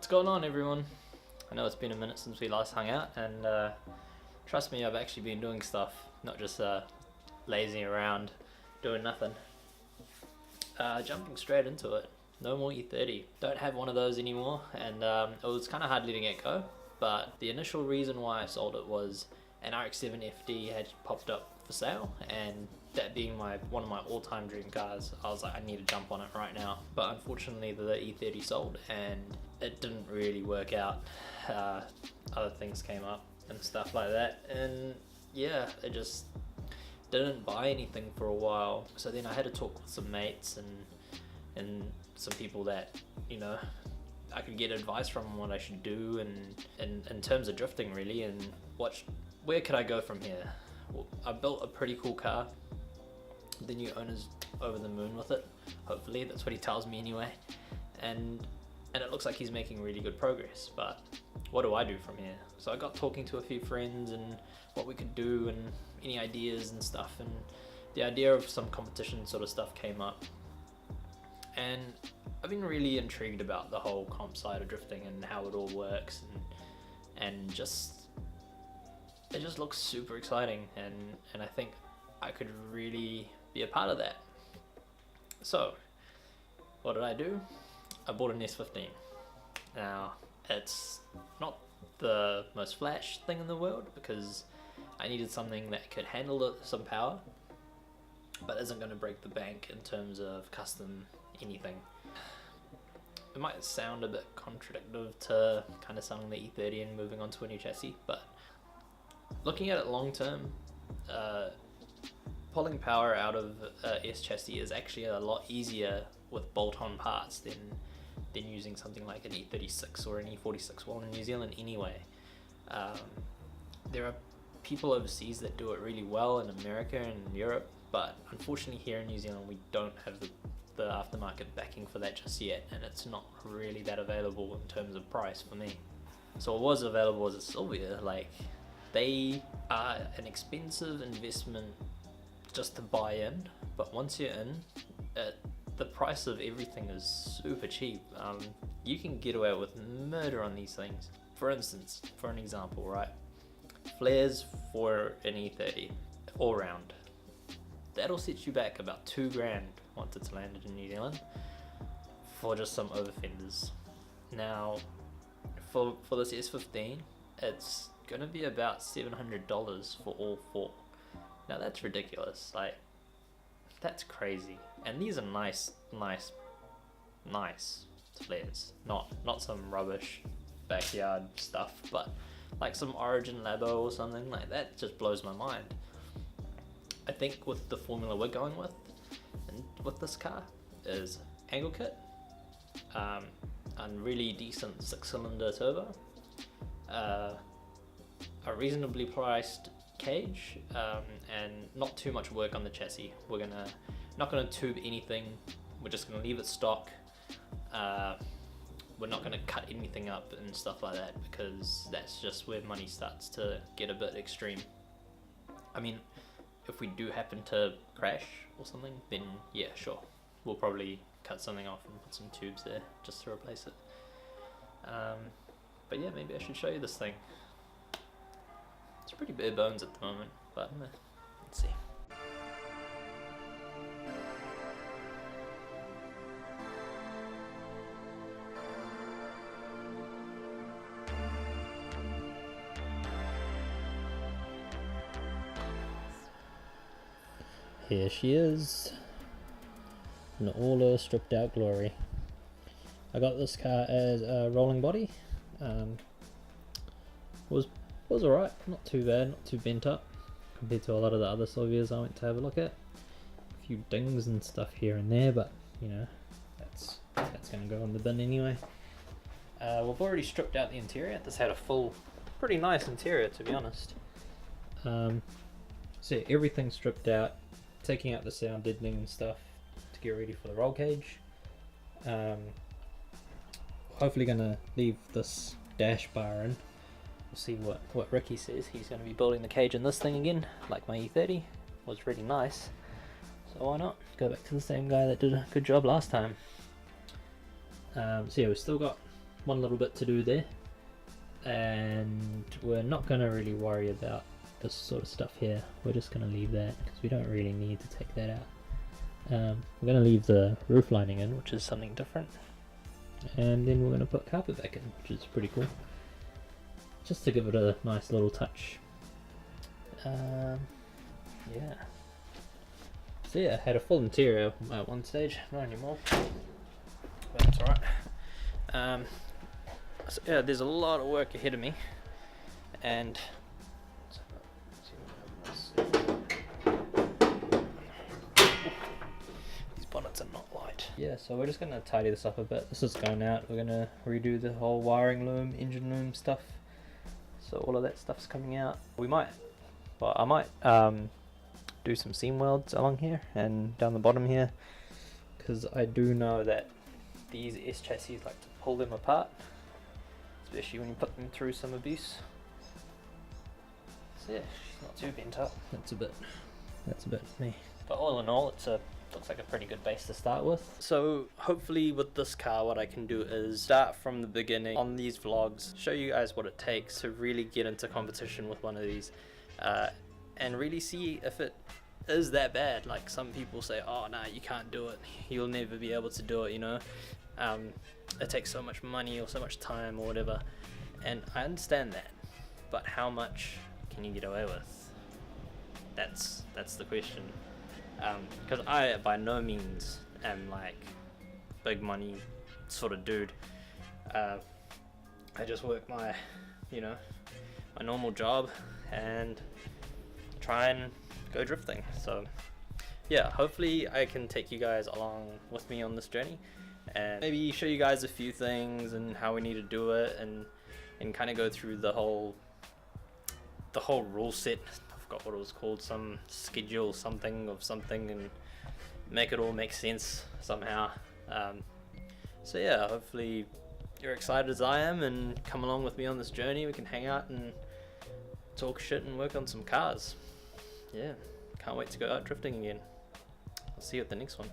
What's going on, everyone? I know it's been a minute since we last hung out, and trust me, I've actually been doing stuff, not just lazing around doing nothing. Jumping straight into it. No more E30. Don't have one of those anymore, and it was kind of hard letting it go, but the initial reason why I sold it was an RX-7 FD had popped up for sale, and that being one of my all-time dream cars, I was like, I need to jump on it right now. But unfortunately the E30 sold and it didn't really work out. Other things came up and stuff like that, and yeah, it just didn't buy anything for a while. So then I had to talk with some mates and some people that, you know, I could get advice from on what I should do and in terms of drifting really, and where could I go from here. Well, I built a pretty cool car. The new owner's over the moon with it, hopefully, that's what he tells me anyway, and it looks like he's making really good progress. But what do I do from here? So I got talking to a few friends and what we could do and any ideas and stuff, and the idea of some competition sort of stuff came up, and I've been really intrigued about the whole comp side of drifting and how it all works, and just it just looks super exciting, and I think I could really be a part of that. So what did I do? I bought an S15. Now it's not the most flash thing in the world because I needed something that could handle some power but isn't going to break the bank in terms of custom anything. It might sound a bit contradictory to kind of selling the E30 and moving on to a new chassis, but looking at it long term, pulling power out of S chassis is actually a lot easier with bolt-on parts than using something like an E36 or an E46. Well, in New Zealand anyway, there are people overseas that do it really well in America and Europe, but unfortunately here in New Zealand we don't have the aftermarket backing for that just yet, and it's not really that available in terms of price for me. So what was available was a Silvia. Like, they are an expensive investment just to buy in, but once you're in, the price of everything is super cheap. You can get away with murder on these things. For instance, for an example, right? Flares for an E30, all round. That'll set you back about $2,000 once it's landed in New Zealand for just some over fenders. Now, for this S15, it's gonna be about $700 for all four. Now that's ridiculous. Like, that's crazy. And these are nice flares. Not some rubbish backyard stuff, but like some Origin Labo or something like that. Just blows my mind. I think with the formula we're going with, and with this car, is angle kit, and really decent 6-cylinder turbo, a reasonably priced cage, and not too much work on the chassis. We're not gonna tube anything. We're just gonna leave it stock. We're not gonna cut anything up and stuff like that, because that's just where money starts to get a bit extreme. I mean, if we do happen to crash or something, then yeah, sure, we'll probably cut something off and put some tubes there just to replace it. But yeah, maybe I should show you this thing. It's pretty bare bones at the moment, but let's see. Here she is, in all her stripped out glory. I got this car as a rolling body. Was alright, not too bad, not too bent up compared to a lot of the other Silvias I went to have a look at. A few dings and stuff here and there, but you know, that's going to go in the bin anyway. We've already stripped out the interior. This had a full, pretty nice interior, to be honest. So yeah, everything's stripped out, taking out the sound deadening and stuff to get ready for the roll cage. Hopefully going to leave this dash bar in. We'll see what Ricky says. He's going to be building the cage in this thing again, like my E30 was really nice. So why not go back to the same guy that did a good job last time. So yeah, we've still got one little bit to do there, and we're not going to really worry about this sort of stuff here. We're just going to leave that because we don't really need to take that out. We're going to leave the roof lining in, which is something different, and then we're going to put carpet back in, which is pretty cool, just to give it a nice little touch. Yeah. So yeah, I had a full interior at one stage, not anymore, but it's alright. So yeah, there's a lot of work ahead of me, and these bonnets are not light. Yeah, so we're just gonna tidy this up a bit. This is going out. We're gonna redo the whole wiring loom, engine loom stuff. So all of that stuff's coming out. I might do some seam welds along here and down the bottom here, because I do know that these S chassis like to pull them apart, especially when you put them through some abuse. So yeah, she's not too bent up. That's a bit me. But all in all, looks like a pretty good base to start with. So hopefully with this car, what I can do is start from the beginning on these vlogs, show you guys what it takes to really get into competition with one of these, and really see if it is that bad. Like some people say, oh no, you can't do it, you'll never be able to do it, you know, it takes so much money or so much time or whatever, and I understand that, but how much can you get away with? That's the question. Because I by no means am like big money sort of dude. I just work my normal job and try and go drifting. So yeah, hopefully I can take you guys along with me on this journey and maybe show you guys a few things and how we need to do it, and kind of go through the whole rule set. I forgot what it was called, some schedule something of something, and make it all make sense somehow. So yeah, hopefully you're excited as I am and come along with me on this journey. We can hang out and talk shit and work on some cars. Yeah, can't wait to go out drifting again. I'll see you at the next one.